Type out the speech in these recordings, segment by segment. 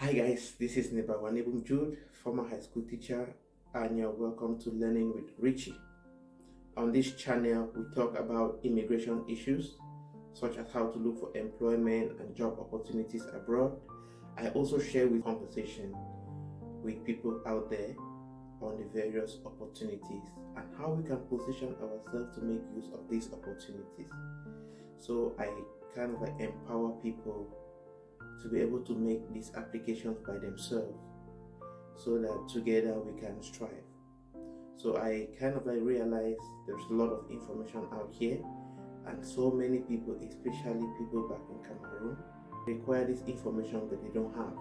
Hi guys, this is Nebawanebum Jude, former high school teacher, and you're welcome to Learning with Richie. On this channel, we talk about immigration issues, such as how to look for employment and job opportunities abroad. I also share with conversation with people out there on the various opportunities and how we can position ourselves to make use of these opportunities. So I kind of empower people to be able to make these applications by themselves so that together we can strive. So I kind of realized there's a lot of information out here, and so many people, especially people back in Cameroon, require this information but they don't have.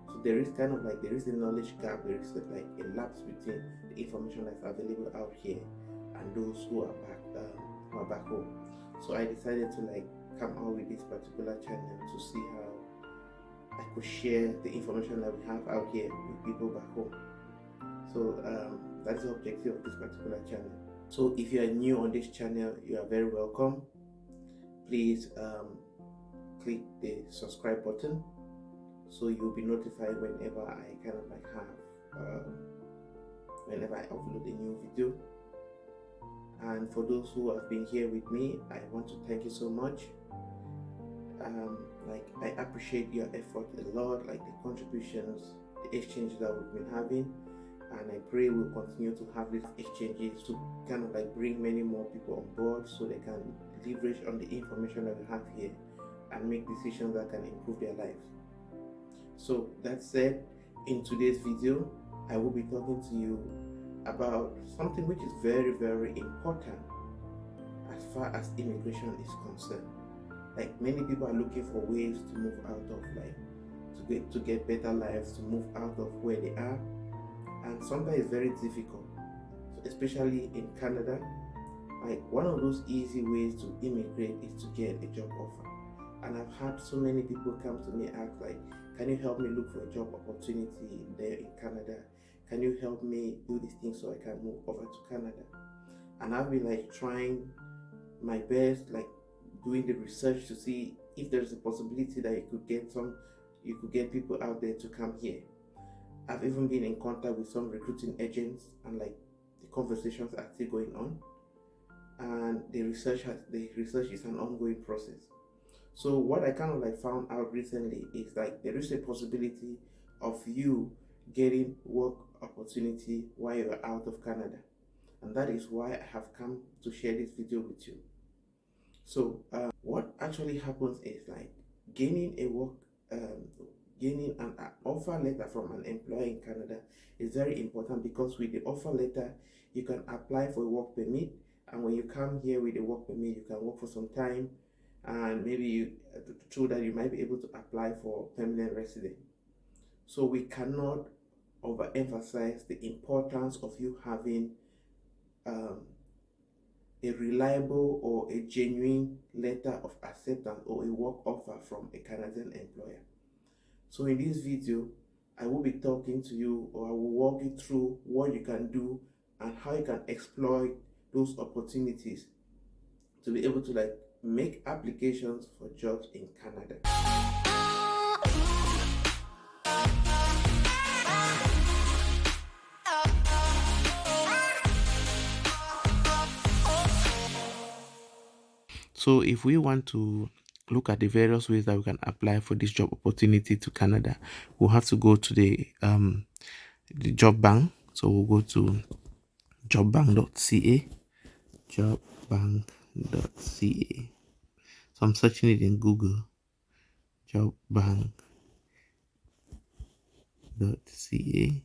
So there is there is a knowledge gap, there is a lapse between the information that's available out here and those who are back home. So I decided to come out with this particular channel to see how I could share the information that we have out here with people back home. So that's the objective of this particular channel. So if you are new on this channel, you are very welcome. Please click the subscribe button so you'll be notified whenever I whenever I upload a new video. And for those who have been here with me, I want to thank you so much. I appreciate your effort a lot, the contributions, the exchanges that we've been having, and I pray we'll continue to have these exchanges to bring many more people on board so they can leverage on the information that we have here and make decisions that can improve their lives. So that said, in today's video, I will be talking to you about something which is very, very important as far as immigration is concerned. Many people are looking for ways to move out of to get better lives, to move out of where they are, and sometimes it's very difficult. So especially in Canada, one of those easy ways to immigrate is to get a job offer. And I've had so many people come to me ask can you help me look for a job opportunity there in Canada? Can you help me do these things so I can move over to Canada? And I've been trying my best, doing the research to see if there's a possibility that you could get people out there to come here. I've even been in contact with some recruiting agents, and the conversations are still going on, and the research is an ongoing process. So what I found out recently is there is a possibility of you getting work opportunity while you're out of Canada, and that is why I have come to share this video with you. So what actually happens is gaining an offer letter from an employer in Canada is very important, because with the offer letter you can apply for a work permit, and when you come here with a work permit you can work for some time, and maybe through that you might be able to apply for permanent residence. So we cannot overemphasize the importance of you having a reliable or a genuine letter of acceptance or a work offer from a Canadian employer. So in this video, I will be talking to you, or I will walk you through what you can do and how you can exploit those opportunities to be able to make applications for jobs in Canada. So if we want to look at the various ways that we can apply for this job opportunity to Canada, we'll have to go to the job bank. So we'll go to jobbank.ca, jobbank.ca. So I'm searching it in Google, jobbank.ca.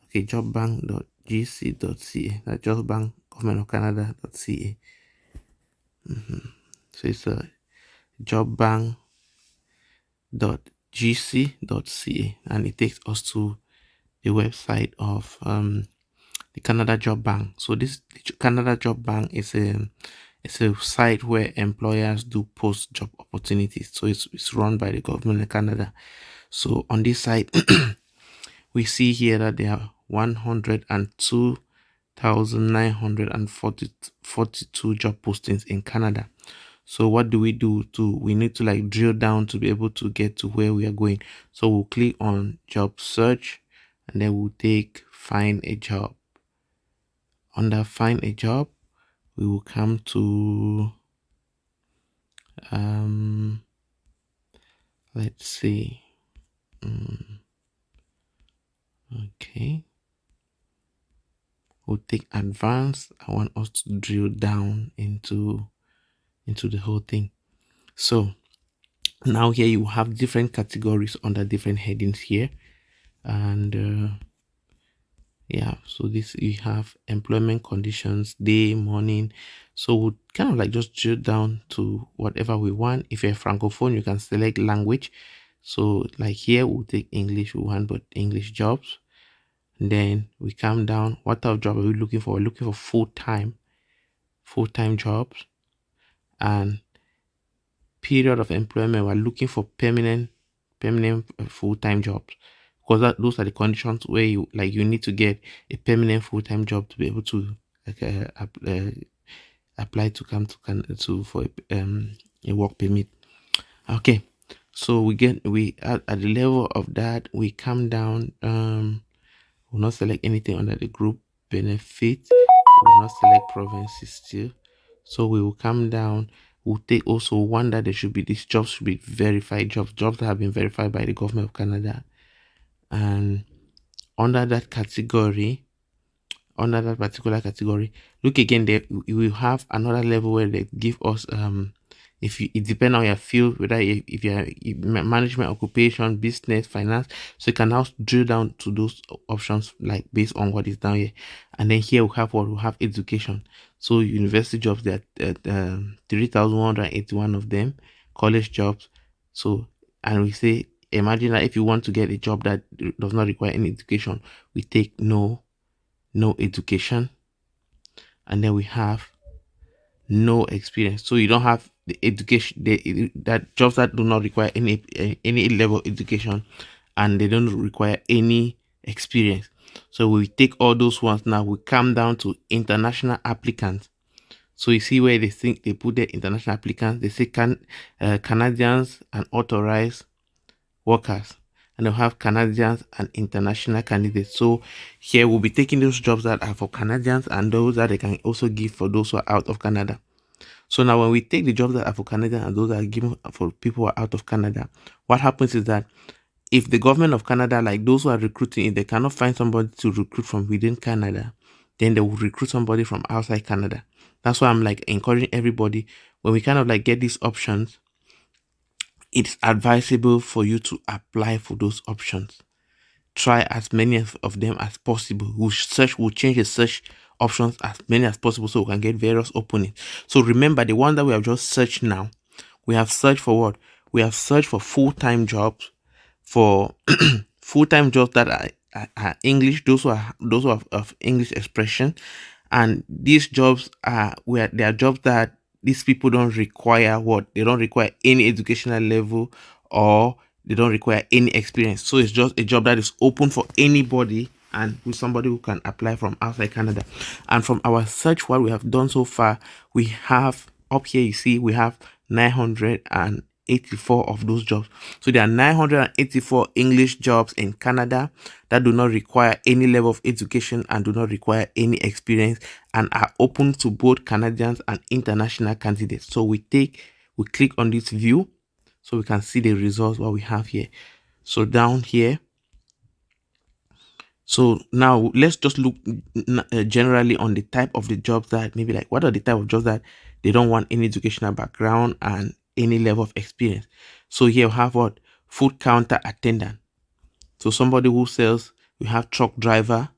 Okay, jobbank.gc.ca. That's jobbank government of Canada.ca. So it's a jobbank.gc.ca, and it takes us to the website of the Canada Job Bank. So this Canada Job Bank is a site where employers do post job opportunities. So it's run by the government of Canada. So on this site we see here that there are 102,942 job postings in Canada. So what do? We need to like drill down to be able to get to where we are going. So we'll click on job search, and then we'll take find a job. Under find a job, we will come to let's see. Okay, we'll take advanced. I want us to drill down into the whole thing. So now here you have different categories under different headings here, and yeah, so this you have employment conditions, day, morning. So we'll kind of like just drill down to whatever we want. If you're francophone, you can select language. So like here we'll take English. We want but English jobs. And then we come down. What type of job are we looking for? We're looking for full-time jobs. And period of employment, we're looking for permanent full-time jobs, because those are the conditions where you need to get a permanent full-time job to be able to like apply to come to Canada for a work permit. Okay, so we at the level of that, we come down. We'll not select anything under the group benefit. We'll not select provinces still. So we will come down. We'll take also one that these jobs should be verified jobs that have been verified by the government of Canada. And under that particular category, look again, there we will have another level where they give us it depends on your field, whether if you're management, occupation, business, finance. So you can now drill down to those options like based on what is down here. And then here we have education. So university jobs, there are 3,181 of them. College jobs. So, and we say, imagine that if you want to get a job that does not require any education, we take no education. And then we have no experience. So you don't have the education, that jobs that do not require any level of education, and they don't require any experience. So we take all those ones. Now we come down to international applicants. So you see where they put the international applicants. They say Canadians and authorized workers, and they'll have Canadians and international candidates. So here we'll be taking those jobs that are for Canadians and those that they can also give for those who are out of Canada. So now when we take the jobs that are for Canada and those that are given for people who are out of Canada, what happens is that if the government of Canada, like those who are recruiting, if they cannot find somebody to recruit from within Canada, then they will recruit somebody from outside Canada. That's why I'm like encouraging everybody, when we kind of like get these options, it's advisable for you to apply for those options. Try as many of them as possible. We'll change the search options as many as possible so we can get various openings. So remember, the one that we have just searched now, we have searched for what? We have searched for full-time jobs, for full-time jobs that are English, those who are of English expression. And these jobs they are jobs that these people don't require they don't require any educational level, or they don't require any experience. So it's just a job that is open for anybody, and with somebody who can apply from outside Canada. And from our search, what we have done so far, we have up here, you see, we have 984 of those jobs. So there are 984 English jobs in Canada that do not require any level of education and do not require any experience, and are open to both Canadians and international candidates. So we click on this view so we can see the results, what we have here. So down here, so now let's just look generally on the type of the jobs that maybe like, what are the type of jobs that they don't want any educational background and any level of experience. So here we have what? Food counter attendant. So somebody who sells, we have truck driver,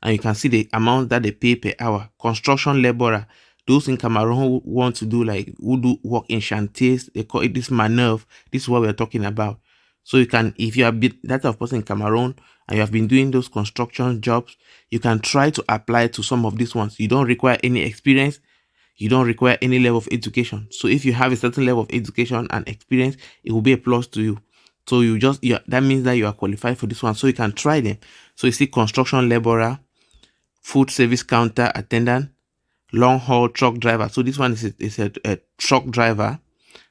and you can see the amount that they pay per hour. Construction laborer, those in Cameroon who want to do who do work in chantiers, they call it this maneuver. This is what we're talking about. So you can, if you have been that type of person in Cameroon and you have been doing those construction jobs, you can try to apply to some of these ones. You don't require any experience. You don't require any level of education. So if you have a certain level of education and experience, it will be a plus to you. So that means that you are qualified for this one. So you can try them. So you see construction laborer, food service counter attendant, long haul truck driver. So this one is a truck driver.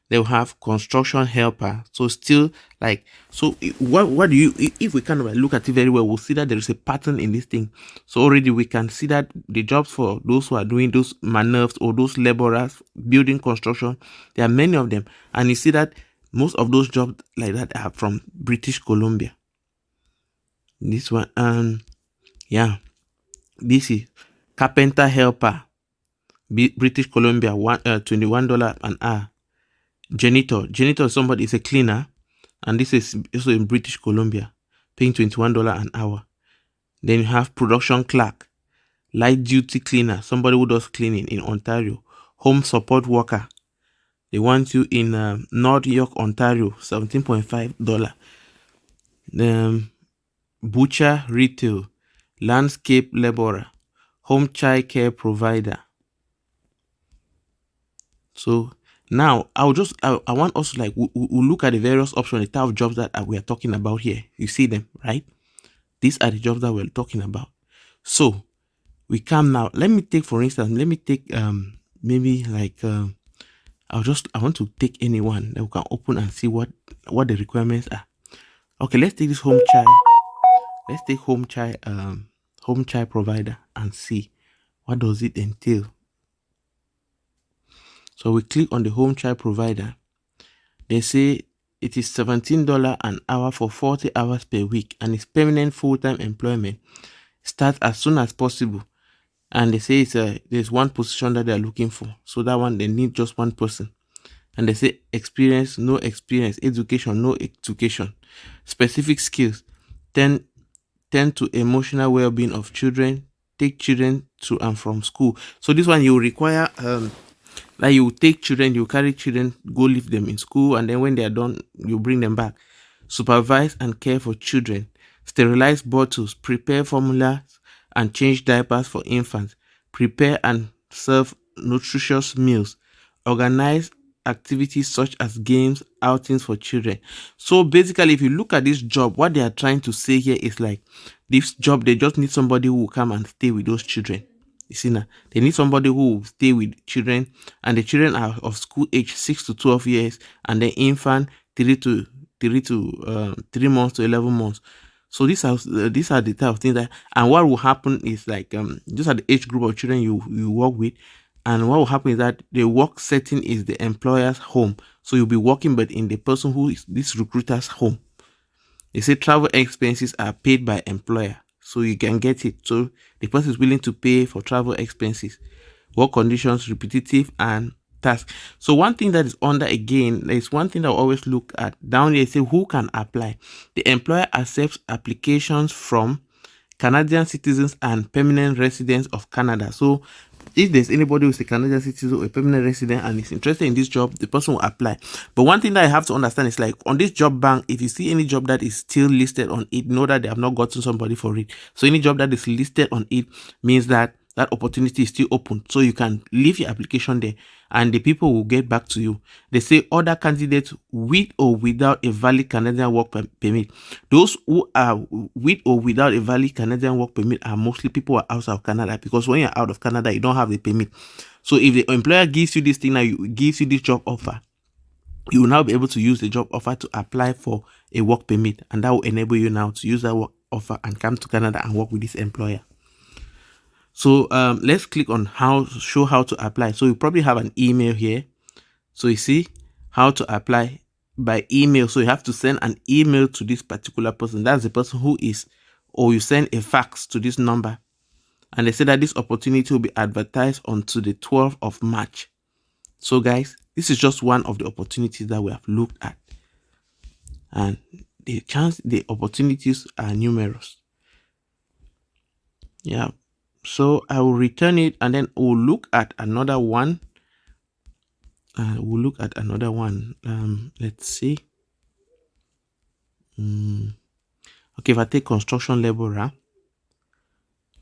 They will have construction helper. So still like, so what do you, if we kind of look at it very well, we'll see that there is a pattern in this thing. So already we can see that the jobs for those who are doing those maneuvers or those laborers building construction, there are many of them. And you see that most of those jobs like that are from British Columbia. This one, yeah, this is carpenter helper, British Columbia, $21 an hour. Janitor is somebody, is a cleaner, and this is also in British Columbia, paying $21 an hour. Then you have production clerk, light duty cleaner, somebody who does cleaning in Ontario. Home support worker, they want you in North York, Ontario, $17.5. Butcher retail, landscape laborer, home child care provider. So now I want us to like we'll look at the various options, the type of jobs that we are talking about here. You see them, right? These are the jobs that we're talking about. So we come now. Let me take, for instance, maybe like I want to take anyone that we can open and see what the requirements are. Okay, let's take this home child. Let's take home child provider and see what does it entail. So we click on the home child provider. They say it is $17 an hour for 40 hours per week, and it's permanent full-time employment. Start as soon as possible. And they say there's one position that they're looking for. So that one, they need just one person. And they say experience, no experience. Education, no education. Specific skills, tend to emotional well-being of children. Take children to and from school. So this one, you require like you take children, you carry children, go leave them in school, and then when they are done, you bring them back. Supervise and care for children. Sterilize bottles, prepare formulas, and change diapers for infants. Prepare and serve nutritious meals. Organize activities such as games, outings for children. So basically, if you look at this job, what they are trying to say here is like, this job, they just need somebody who will come and stay with those children. You see now, they need somebody who will stay with children, and the children are of school age 6 to 12 years, and the infant 3 months to 11 months. So these are the type of things that, and what will happen is like these are the age group of children you work with, and what will happen is that the work setting is the employer's home. So you'll be working, but in the person who is this recruiter's home. They say travel expenses are paid by employer, so you can get it. So the person is willing to pay for travel expenses. Work conditions, repetitive and task. So one thing that is under, again, there is one thing that I always look at down here. Say who can apply. The employer accepts applications from Canadian citizens and permanent residents of Canada. So if there's anybody who's a Canadian citizen or a permanent resident and is interested in this job, the person will apply. But one thing that I have to understand is like on this job bank, if you see any job that is still listed on it, know that they have not gotten somebody for it. So any job that is listed on it means that that opportunity is still open. So you can leave your application there and the people will get back to you. They say other candidates with or without a valid Canadian work permit. Those who are with or without a valid Canadian work permit are mostly people who are outside of Canada, because when you're out of Canada, you don't have the permit. So if the employer gives you this thing now, gives you this job offer, you will now be able to use the job offer to apply for a work permit, and that will enable you now to use that work offer and come to Canada and work with this employer. So let's click on show how to apply. So you probably have an email here. So you see how to apply by email. So you have to send an email to this particular person. That's the person who is, or you send a fax to this number. And they say that this opportunity will be advertised until the 12th of March. So guys, this is just one of the opportunities that we have looked at. And the opportunities are numerous. Yeah. So I will return it, and then we'll look at another one. Let's see. Okay, if I take construction laborer.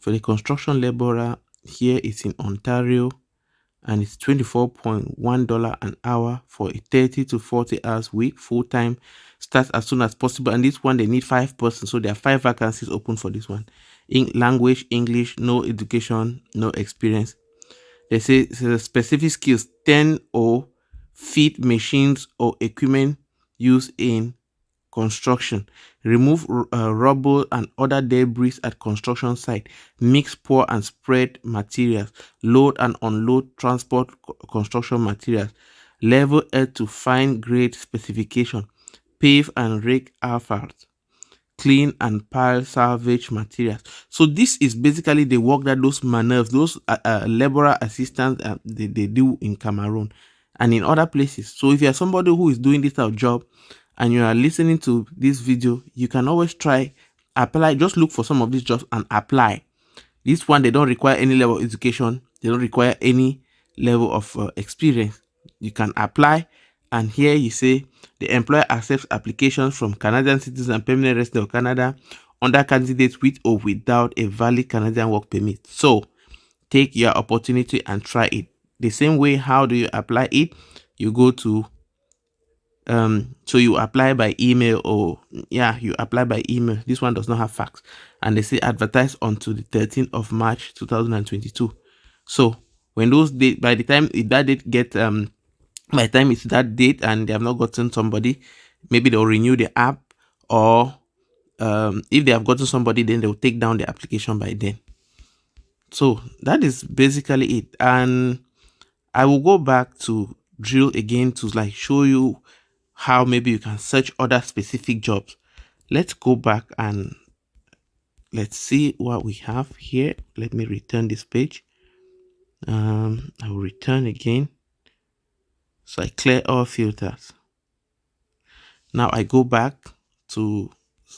For the construction laborer, here it's in Ontario, and it's $24.1 an hour for a 30 to 40 hours week, full time, starts as soon as possible. And this one, they need 5 persons, so there are 5 vacancies open for this one. In language, English, no education, no experience. They say specific skills 10 or fit machines or equipment used in construction, remove rubble and other debris at construction site, mix, pour and spread materials, load and unload transport construction materials, level earth to fine grade specification, pave and rake asphalt, clean and pile salvage materials. So this is basically the work that those manœuvres, those laborer assistants, they do in Cameroon and in other places. So if you are somebody who is doing this type of job and you are listening to this video, you can always try apply. Just look for some of these jobs and apply. This one, they don't require any level of education. They don't require any level of experience. You can apply, and here you say the employer accepts applications from Canadian citizens and permanent residents of Canada under candidates with or without a valid Canadian work permit. So take your opportunity and try it. The same way, how do you apply it? You go to so you apply by email, or you apply by email. This one does not have fax, and they say advertise until the 13th of March 2022. So when those date, by the time that date get by the time it's that date and they have not gotten somebody, maybe they'll renew the app, or if they have gotten somebody, then they'll take down the application by then. So that is basically it, and I will go back to drill again to like show you how maybe you can search other specific jobs. Let's go back and let's see what we have here. Let me return this page. I will return again. So I clear all filters. Now I go back to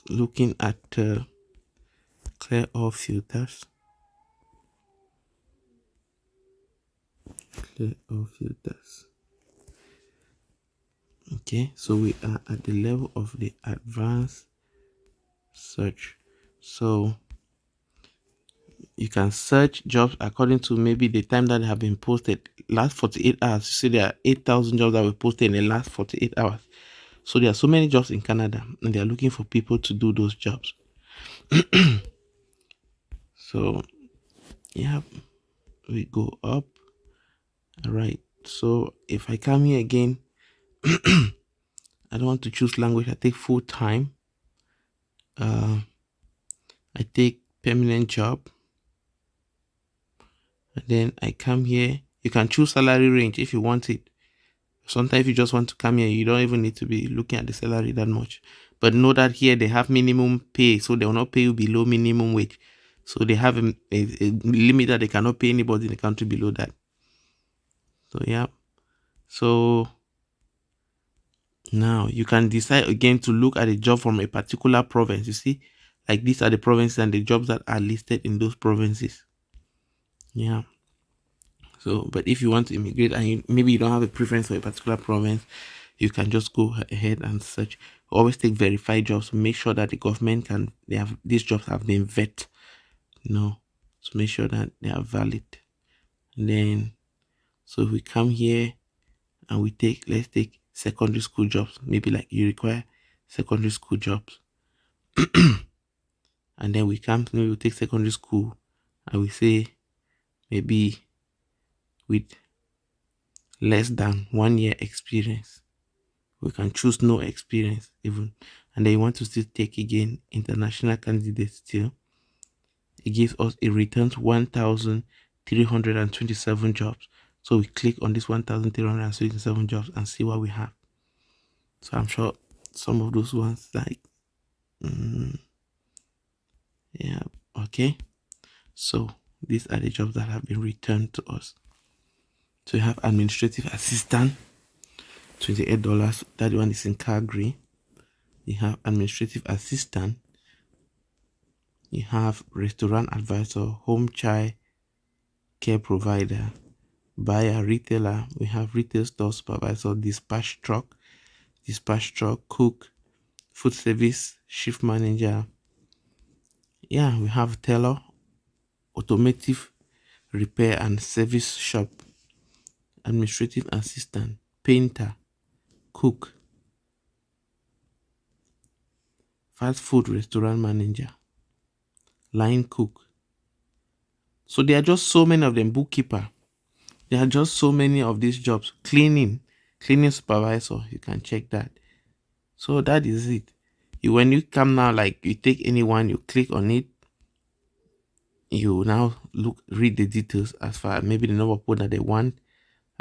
looking at clear all filters. Clear all filters. Okay, so we are at the level of the advanced search. So you can search jobs according to maybe the time that they have been posted. Last 48 hours, you see there are 8,000 jobs that were posted in the last 48 hours. So there are so many jobs in Canada, and they are looking for people to do those jobs. So yeah, we go up. All right, so if I come here again, I don't want to choose language. I take full time. I take permanent job, and then I come here. You can choose salary range if you want it. Sometimes you just want to come here, you don't even need to be looking at the salary that much. But know that here they have minimum pay, so they will not pay you below minimum wage. So they have a limit that they cannot pay anybody in the country below that. So yeah. So now you can decide again to look at a job from a particular province. You see, like these are the provinces and the jobs that are listed in those provinces. Yeah. So, but if you want to immigrate and maybe you don't have a preference for a particular province, you can just go ahead and search. Always take verified jobs. Make sure that the government these jobs have been vet. So make sure that they are valid. And then, so if we come here and let's take secondary school jobs. Maybe like you require secondary school jobs. And then maybe we take secondary school and we say maybe with less than 1 year experience. We can choose no experience even. And then you want to still take again international candidates still. It gives us, it returns 1,327 jobs. So we click on this 1,327 jobs and see what we have. So I'm sure some of those ones like yeah, okay. So these are the jobs that have been returned to us. So you have administrative assistant, $28. That one is in Calgary. You have administrative assistant. You have restaurant advisor, home child care provider, buyer, retailer. We have retail store supervisor, dispatch truck, cook, food service, shift manager. Yeah, we have teller, automotive repair and service shop, administrative assistant, painter, cook, fast food restaurant manager, line cook. So there are just so many of them. Bookkeeper. There are just so many of these jobs. Cleaning supervisor, you can check that. So that is it. When you come now, like you take anyone, you click on it, you now read the details as far maybe the number of people that they want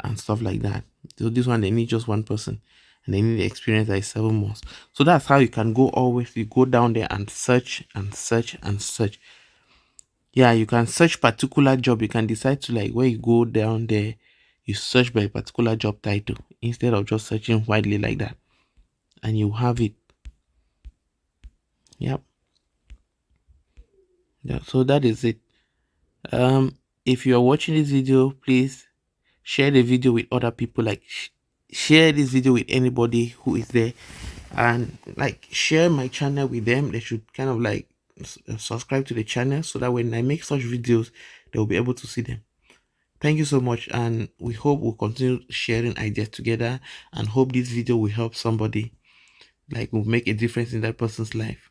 and stuff like that. So this one they need just one person and they need the experience that is 7 months. So that's how you can go always. You go down there and search and search and search. Yeah, you can search particular job. You can decide to like when you go down there, you search by a particular job title instead of just searching widely like that. And you have it. Yep. Yeah. So that is it. If you are watching this video, please share the video with other people. Like share this video with anybody who is there, and like share my channel with them. They should kind of like subscribe to the channel so that when I make such videos, they will be able to see them. Thank you so much, and we hope we'll continue sharing ideas together, and hope this video will help somebody, like will make a difference in that person's life.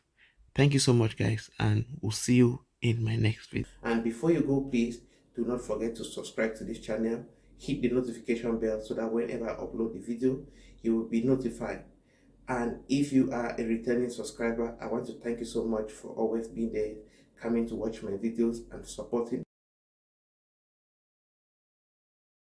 Thank you so much, guys, and we'll see you in my next video. And before you go, please do not forget to subscribe to this channel, hit the notification bell so that whenever I upload the video, you will be notified. And if you are a returning subscriber, I want to thank you so much for always being there, coming to watch my videos and supporting